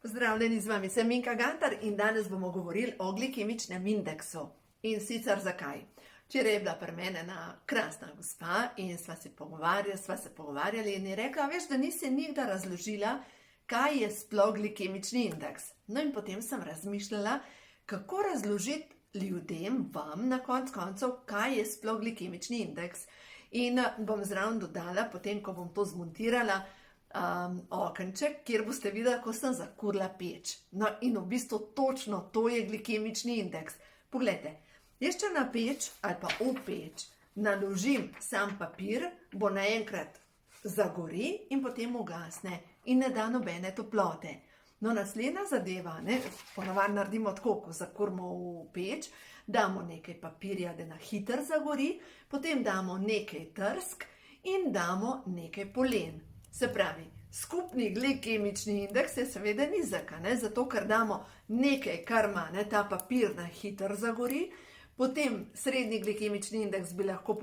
Pozdravljeni, z vami sem Minka Gantar in danes bomo govorili o glikemičnem indeksu. In sicer zakaj? Včeraj je bila pri mene ena krasna gospa in sva se pogovarjali in je rekla, veš, da nisi nikdar razložila, kaj je sploh glikemični indeks. No in potem sem razmišljala, kako razložiti ljudem, vam na koncu, kaj je sploh glikemični indeks. In bom zraven dodala, potem ko bom to zmontirala, okenček, kjer boste videli, ko sem zakurila peč. No in v bistvu točno to je glikemični indeks. Poglejte, jaz če na peč ali pa v peč naložim sam papir, bo naenkrat zagori in potem ugasne in ne da nobene toplote. No, naslednja zadeva, ponavadi naredimo tako, ko zakurimo v peč, damo nekaj papirja, da na hitro zagori, potem damo nekaj trsk in damo nekaj polen. Se pravi, skupni glikemični indeks je seveda nizek, zato ker damo nekaj, kar ima ta papir na hitro zagori, potem srednji glikemični indeks bi lahko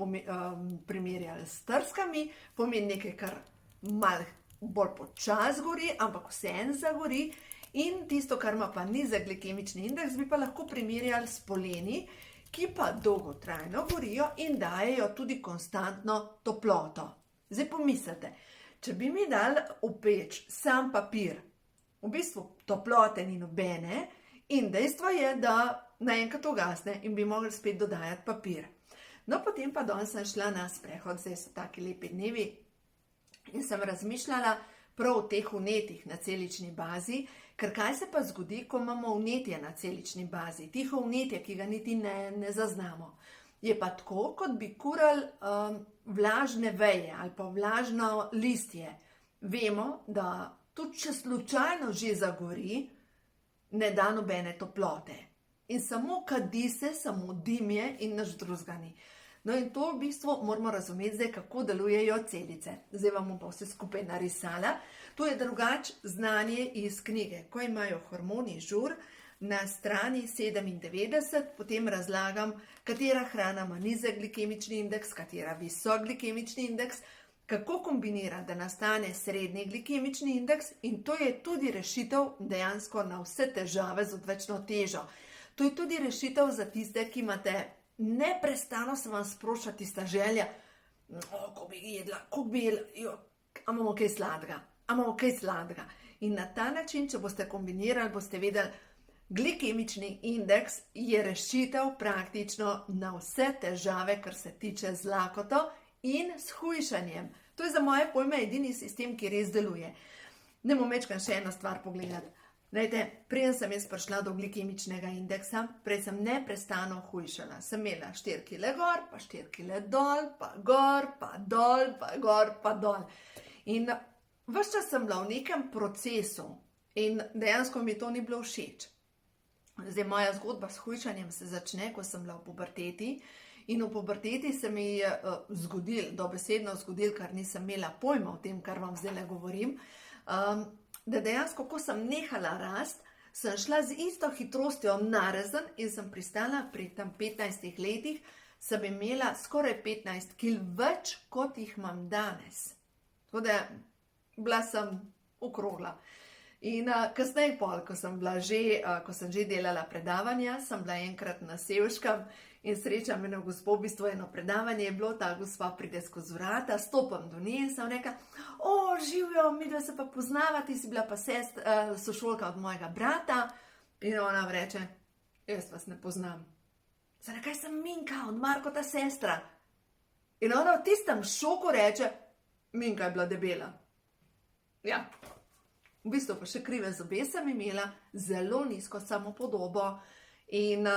primerjali s trskami, pomeni nekaj, kar malo bolj počas gori, ampak vseeno zagori, in tisto, kar ima pa nizek glikemični indeks, bi pa lahko primerjali s poleni, ki pa dolgotrajno gorijo in dajejo tudi konstantno toploto. Zdaj pomislite, če bi mi dali v peč sam papir, v bistvu toplote ni nobene in dejstvo je, da naenkrat ugasne in bi mogli spet dodajati papir. No, potem pa danes sem šla na sprehod, zdaj so taki lepi dnevi, in sem razmišljala prav o teh vnetih na celični bazi, ker kaj se pa zgodi, ko imamo vnetje na celični bazi, tiho vnetje, ki ga niti ne zaznamo. Je pa tako, kot bi kurali vlažne veje ali pa vlažno listje. Vemo, da tudi če slučajno že zagori, ne da nobene toplote. In samo kadi se, samo dim je in nič drugega ni. No in to v bistvu moramo razumeti zdaj, kako delujejo celice. Zdaj vam bom pa vse skupaj narisala. To je drugače znanje iz knjige. Ko imajo hormoni žur, na strani 97 potem razlagam, katera hrana ima nizek glikemični indeks, katera visok glikemični indeks, kako kombinirati, da nastane srednji glikemični indeks, in to je tudi rešitev dejansko na vse težave z odvečno težo. To je tudi rešitev za tiste, ki imate neprestano se vam sprošča tista želja, ko bi jedla, a imamo kaj sladkega. In na ta način, če boste kombinirali, boste vedeli, glikemični indeks je rešitev praktično na vse težave, kar se tiče z lakoto in s hujšanjem. To je za moje pojme edini sistem, ki res deluje. Ne bom večkrat še eno stvar pogledati. Preden sem jaz prišla do glikemičnega indeksa, prej sem neprestano hujšala. Sem imela 4 kile gor, pa 4 kile dol, pa gor, pa dol, pa gor, pa dol. In ves čas sem bila v nekem procesu in dejansko mi to ni bilo všeč. Zdaj, moja zgodba s hujšanjem se začne, ko sem bila v puberteti, in v puberteti se mi je dobesedno zgodilo, kar nisem imela pojma o tem, kar vam zdaj govorim, da dejansko, ko sem nehala rast, sem šla z isto hitrostjo narazen in sem pristala pri tam 15 letih, sem imela skoraj 15 kil več, kot jih imam danes. Tako da bila sem okrogla. In kasneje pol, ko sem že delala predavanja, sem bila enkrat na Sevškem in srečam eno gospo, v bistvu eno predavanje je bilo, ta gospa pride skozi vrata, stopam do nje in sem rekla, živjo, midva se pa poznava, ti si bila pa sošolka od mojega brata. In ona reče, jaz vas ne poznam. Sem rekla, sem Minka, od Markota sestra. In ona v tistem šoku reče, Minka je bila debela. Ja. V bistvu pa še krive zobe sem imela, zelo nizko samopodobo in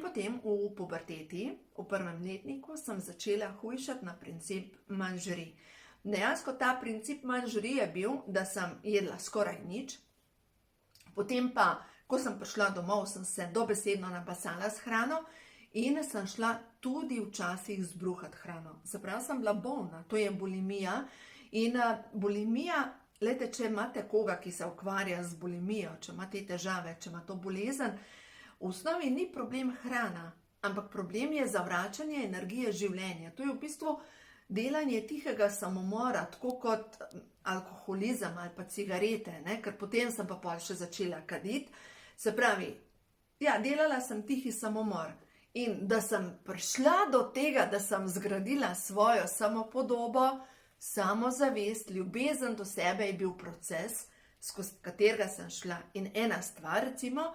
potem v puberteti, v prvem letniku, sem začela hujšati na princip manžri. Dejansko ta princip manžri je bil, da sem jedla skoraj nič, potem pa, ko sem prišla domov, sem se dobesedno nabasala s hrano in sem šla tudi včasih zbruhati hrano. Se pravi, sem bila bolna, to je bulimija in bulimija. Glejte, če imate koga, ki se ukvarja z bulimijo, če ima te težave, če ima to bolezen, v osnovi ni problem hrana, ampak problem je zavračanje energije življenja. To je v bistvu delanje tihega samomora, tako kot alkoholizem ali pa cigarete, ne, ker potem sem pa pol še začela kaditi. Se pravi, ja, delala sem tihi samomor. In da sem prišla do tega, da sem zgradila svojo samopodobo, samozavest, ljubezen do sebe je bil proces, skozi katerega sem šla. In ena stvar, recimo,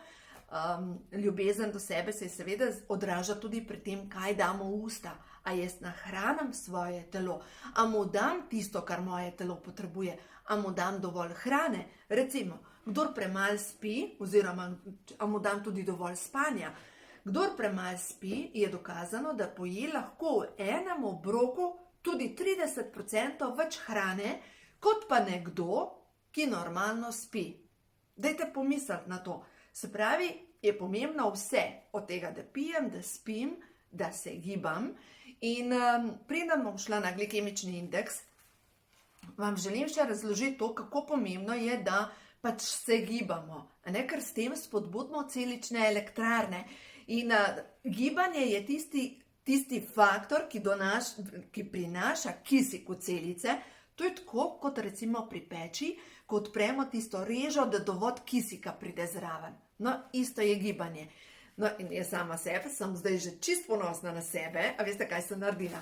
ljubezen do sebe se seveda odraža tudi pri tem, kaj damo v usta. A jaz nahranim svoje telo, a mu dam tisto, kar moje telo potrebuje, a mu dam dovolj hrane. Recimo, kdor premalo spi, oziroma a mu dam tudi dovolj spanja. Kdor premalo spi, je dokazano, da poje lahko v enem obroku tudi 30% več hrane, kot pa nekdo, ki normalno spi. Dajte pomisliti na to. Se pravi, je pomembno vse, od tega, da pijem, da spim, da se gibam. In preden bom šla na glikemični indeks, vam želim še razložiti to, kako pomembno je, da pač se gibamo, ker s tem spodbudimo celične elektrarne. In gibanje je tisti faktor, ki prinaša kisik v celice. To je tako, kot recimo pri peči, ko odpremo tisto režo, da dovolj kisika pride zraven. No, isto je gibanje. No, in jaz sama sebe sem zdaj že čist ponosna na sebe, a veste, kaj sem naredila?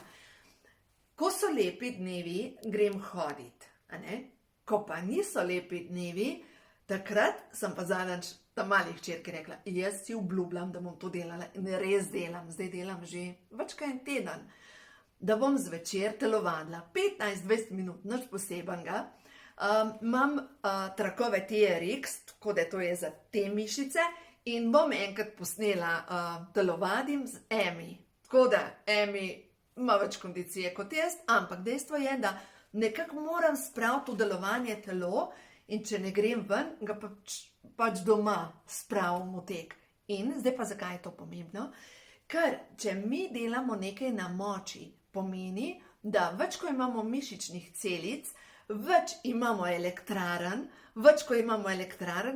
Ko so lepi dnevi, grem hoditi, a ne? Ko pa niso lepi dnevi, takrat sem pa zadnjič ta mali hčerki rekla, jaz si obljubljam, da bom to delala in res delam, zdaj delam že več kot en teden, da bom zvečer telovadila 15-20 minut, nič posebenega. Imam trakove TRX, tako da to je za te mišice, in bom enkrat posnela telovadim z Emi. Tako da Emi ima več kondicije kot jaz, ampak dejstvo je, da nekako moram spraviti v delovanje telo, in če ne grem ven, ga pač doma spravim v tek. In zdaj pa zakaj je to pomembno? Ker če mi delamo nekaj na moči, pomeni, da več ko imamo mišičnih celic, več imamo elektrarn,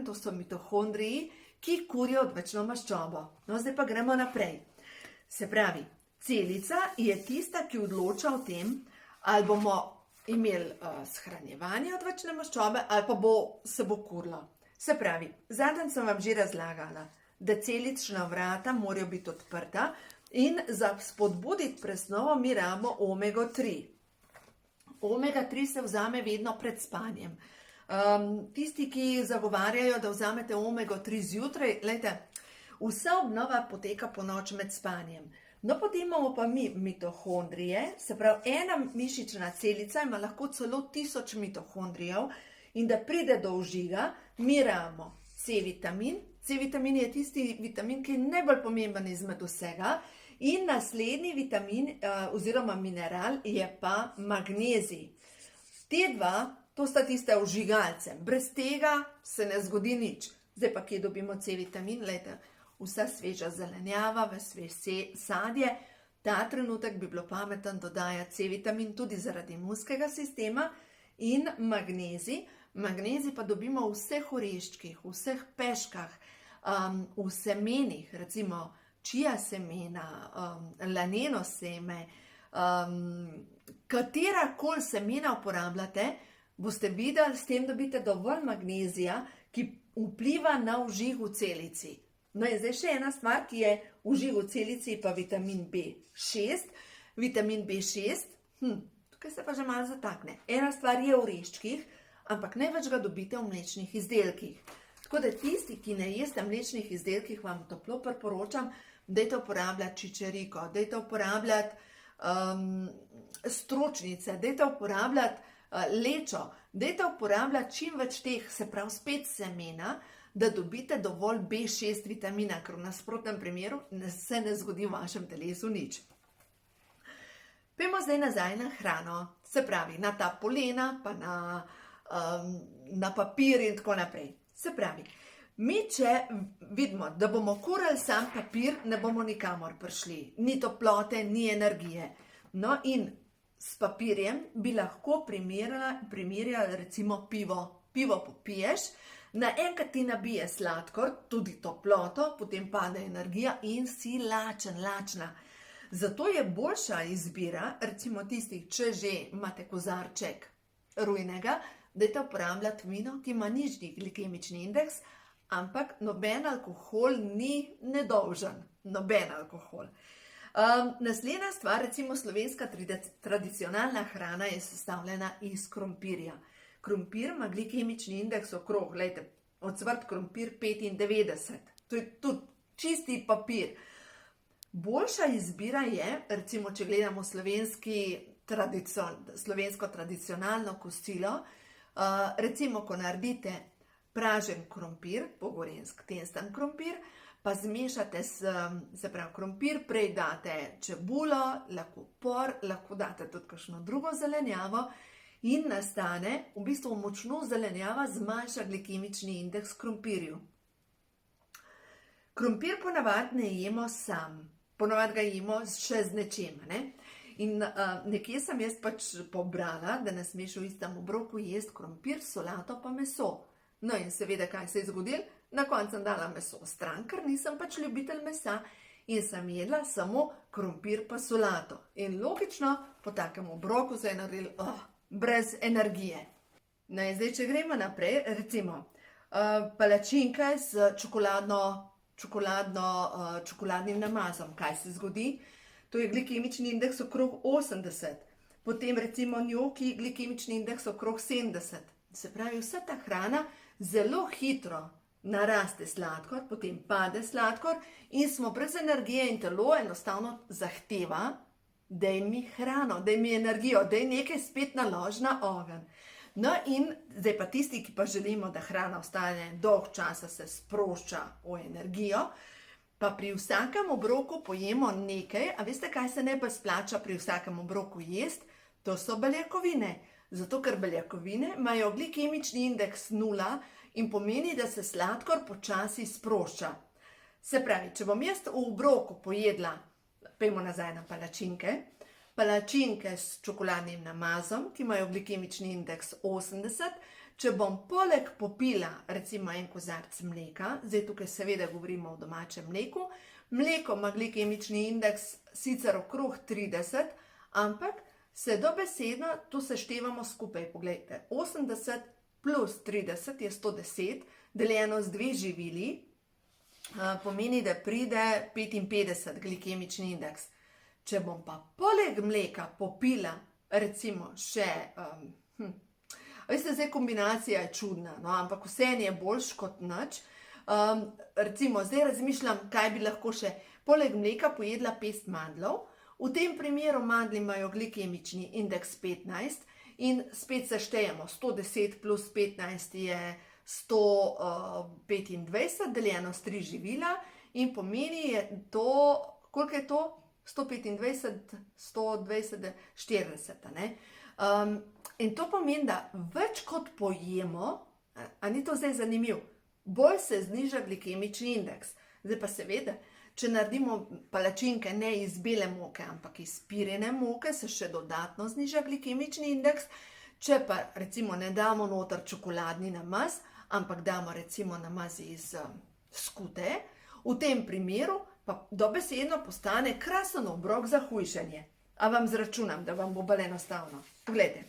to so mitohondriji, ki kurijo odvečno maščobo. No, zdaj pa gremo naprej. Se pravi, celica je tista, ki odloča o tem, ali bomo imeli shranjevanje odvečne maščobe, ali pa se bo kurilo. Se pravi, zadnjič sem vam že razlagala, da celična vrata morajo biti odprta in za spodbuditi presnovo mi rabimo omega-3. Omega-3 se vzame vedno pred spanjem. Tisti, ki zagovarjajo, da vzamete omega-3 zjutraj, gledajte, vsa obnova poteka po noč med spanjem. No, potem imamo pa mi mitohondrije, se pravi, ena mišična celica ima lahko celo 1000 mitohondrijev, in da pride do vžiga, mi rabimo C-vitamin. C-vitamin je tisti vitamin, ki je najbolj pomemben izmed vsega, in naslednji vitamin oziroma mineral je pa magnezij. Te dva, to sta tiste vžigalce, brez tega se ne zgodi nič. Zdaj pa kje dobimo C-vitamin? Glejte, vsa sveža zelenjava, svež sadje, ta trenutek bi bilo pametno dodajati C-vitamin tudi zaradi imunskega sistema in magnezij. Magnezij pa dobimo v vseh oreščkih, v vseh peškah, v semenih, recimo čija semena, laneno seme, katerakoli semena uporabljate, boste videli, s tem dobite dovolj magnezija, ki vpliva na vžig v celici. No in zdaj še ena stvar, ki je vžig v celici, pa vitamin B6. Vitamin B6, tukaj se pa že malo zatakne. Ena stvar je v oreščkih, ampak največ ga dobite v mlečnih izdelkih. Tako da tisti, ki ne jeste mlečnih izdelkih, vam toplo priporočam, dajte uporabljati čičeriko, dajte uporabljati stročnice, dajte uporabljati lečo, dajte uporabljati čim več teh, se pravi spet semena, da dobite dovolj B6 vitamina, ker v nasprotnem primeru se ne zgodi v vašem telesu nič. Pojmo zdaj nazaj na hrano, se pravi na ta polena, pa na papir in tako naprej. Se pravi, mi če vidimo, da bomo kurili sam papir, ne bomo nikamor prišli. Ni toplote, ni energije. No in s papirjem bi lahko primerjali recimo pivo. Pivo popiješ, naenkrat ti nabije sladkor, tudi toploto, potem pade energija in si lačen, lačna. Zato je boljša izbira, recimo tistih, če že imate kozarček rujnega, dajte uporabljati vino, ki ima nižji glikemični indeks, ampak noben alkohol ni nedolžen, noben alkohol. Naslednja stvar, recimo slovenska tradicionalna hrana je sestavljena iz krompirja. Krompir ima glikemični indeks okrog, gledajte, ocvrt krompir 95, to je tudi čisti papir. Boljša izbira je, recimo, če gledamo slovensko tradicionalno kosilo, recimo, ko naredite pražen krompir, pogorensk testen krompir, pa zmešate se pravi krompir, prej date čebulo, lahko por, lahko date tudi kakšno drugo zelenjavo in nastane v bistvu močno zelenjava zmanjša glikemični indeks krompirju. Krompir ponavadi ne jemo sam, ponavadi ga jemo še z nečem, ne? In nekje sem jaz pač pobrala, da ne smeš v istem obroku jesti krompir, solato pa meso. No in seveda, kaj se je zgodilo? Na koncu sem dala meso stran, ker nisem pač ljubitelj mesa in sem jedla samo krompir pa solato. In logično, po takem obroku se je naredilo brez energije. No in zdaj, če gremo naprej, recimo palačinke s čokoladnim namazom. Kaj se zgodi? To je glikemični indeks okrog 80. Potem recimo njoki, glikemični indeks okrog 70. Se pravi, vsa ta hrana zelo hitro naraste sladkor, potem pade sladkor in smo brez energije in telo enostavno zahteva, daj mi hrano, daj mi energijo, daj nekaj spet naloži na ogenj. No in zdaj pa tisti, ki pa želimo, da hrana ostane dolg časa, se sprošča v energijo, pa pri vsakem obroku pojemo nekaj, a veste, kaj se ne pa splača pri vsakem obroku jesti? To so beljakovine. Zato, ker beljakovine imajo glikemični indeks 0 in pomeni, da se sladkor počasi sprošča. Se pravi, če bom jaz v obroku pojedla, pojmo nazaj na palačinke s čokoladnim namazom, ki imajo glikemični indeks 80, če bom poleg popila recimo en kozarec mleka, zdaj tukaj seveda govorimo o domačem mleku, mleko ima glikemični indeks sicer okrog 30, ampak se dobesedno, to seštevamo skupaj, poglejte, 80 plus 30 je 110, deljeno z 2 živili, pomeni, da pride 55 glikemični indeks. Če bom pa poleg mleka popila, recimo še, veste, zdaj kombinacija je čudna, no, ampak vseeno je boljš kot nič, recimo, zdaj razmišljam, kaj bi lahko še poleg mleka pojedla pest mandljev. V tem primeru mandlji imajo glikemični indeks 15 in spet seštejemo, 110 plus 15 je 125, deljeno s 3 živila in pomeni je to, koliko je to? 125, 120, 40, ne? In to pomeni, da več kot pojemo, a ni to zdaj zanimivo, bolj se zniža glikemični indeks. Zdaj pa seveda, če naredimo palačinke ne iz bele moke, ampak iz pirine moke, se še dodatno zniža glikemični indeks. Če pa recimo ne damo noter čokoladni namaz, ampak damo recimo namaz iz skute, v tem primeru pa dobesedno postane krasen obrok za hujšanje. A vam zračunam, da vam bo bolj enostavno. Poglejte,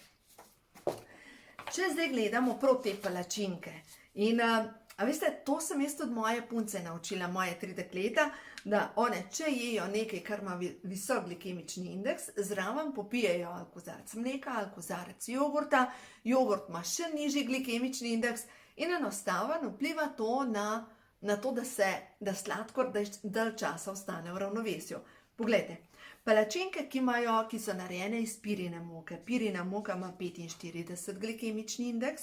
če zdaj gledamo prav te palačinke in a veste, to sem jaz tudi moje punce naučila, moje 3 dekleta, da one, če jejo nekaj, kar ima visok glikemični indeks, zraven popijejo ali kozarec mleka ali kozarec jogurta. Jogurt ima še nižji glikemični indeks in enostavno vpliva to na to, da sladkor dalj časa ostane v ravnovesju. Poglejte, palačinke, ki so narejene iz pirine moke. Pirina moka ima 45 glikemični indeks,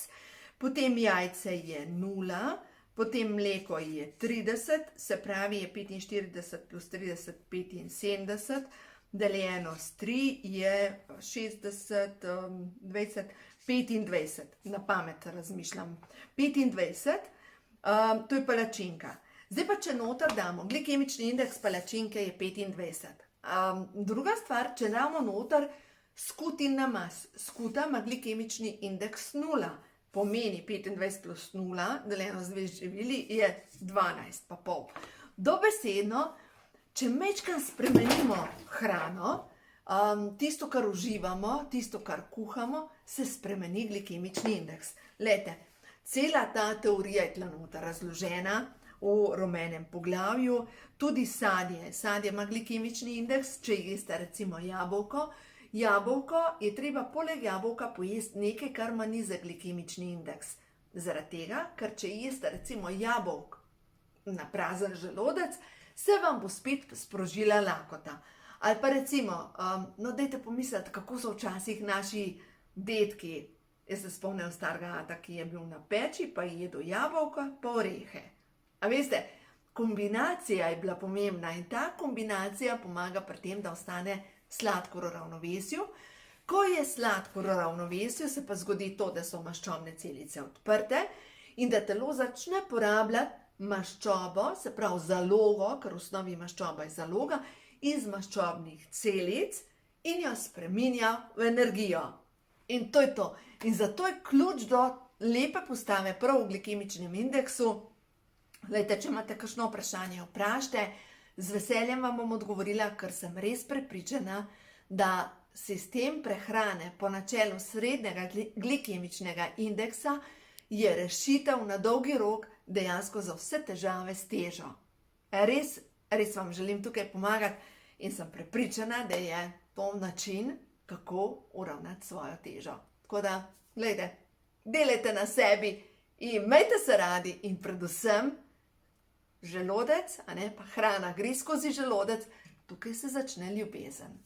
potem jajce je 0, potem mleko je 30, se pravi je 45 plus 30, 75, deljeno s 3 je 60, 20, 25, na pamet razmišljam, 25, to je palačinka. Zdaj pa, če noter damo, glikemični indeks palačinke je 25. Druga stvar, če damo noter skutin namaz, skuta ima glikemični indeks 0, pomeni 25 plus 0, deljeno z 2 živili, je 12 pa pol. Dobesedno, če majčkeno spremenimo hrano, tisto, kar uživamo, tisto, kar kuhamo, se spremeni glikemični indeks. Glejte, cela ta teorija je tule noter razložena v rumenem poglavju, tudi sadje. Sadje ima glikemični indeks, če jeste recimo jabolko. Jabolko je treba poleg jabolka pojesti nekaj, kar ima nizek glikemični indeks. Zaradi tega, ker če jeste recimo jabolk na prazen želodec, se vam bo spet sprožila lakota. Ali pa recimo, no dajte pomisliti, kako so včasih naši dedki, jaz se spomnim starega ata, ki je bil na peči, pa je jedel jabolka, pa orehe. A veste, kombinacija je bila pomembna in ta kombinacija pomaga pri tem, da ostane sladkor v ravnovesju. Ko je sladkor v ravnovesju, se pa zgodi to, da so maščobne celice odprte in da telo začne porabljati maščobo, se pravi zalogo, ker v osnovi maščoba je zaloga, iz maščobnih celic in jo spreminja v energijo. In to je to. In zato je ključ do lepe postave prav v glikemičnem indeksu. Glejte, če imate kakšno vprašanje, vprašajte, z veseljem vam bom odgovorila, ker sem res prepričana, da sistem prehrane po načelu srednjega glikemičnega indeksa je rešitev na dolgi rok dejansko za vse težave s težo. Res vam želim tukaj pomagati in sem prepričana, da je to način, kako uravnati svojo težo. Tako da, glejte, delajte na sebi in imejte se radi in predvsem želodec, pa hrana gre skozi želodec, tukaj se začne ljubezen.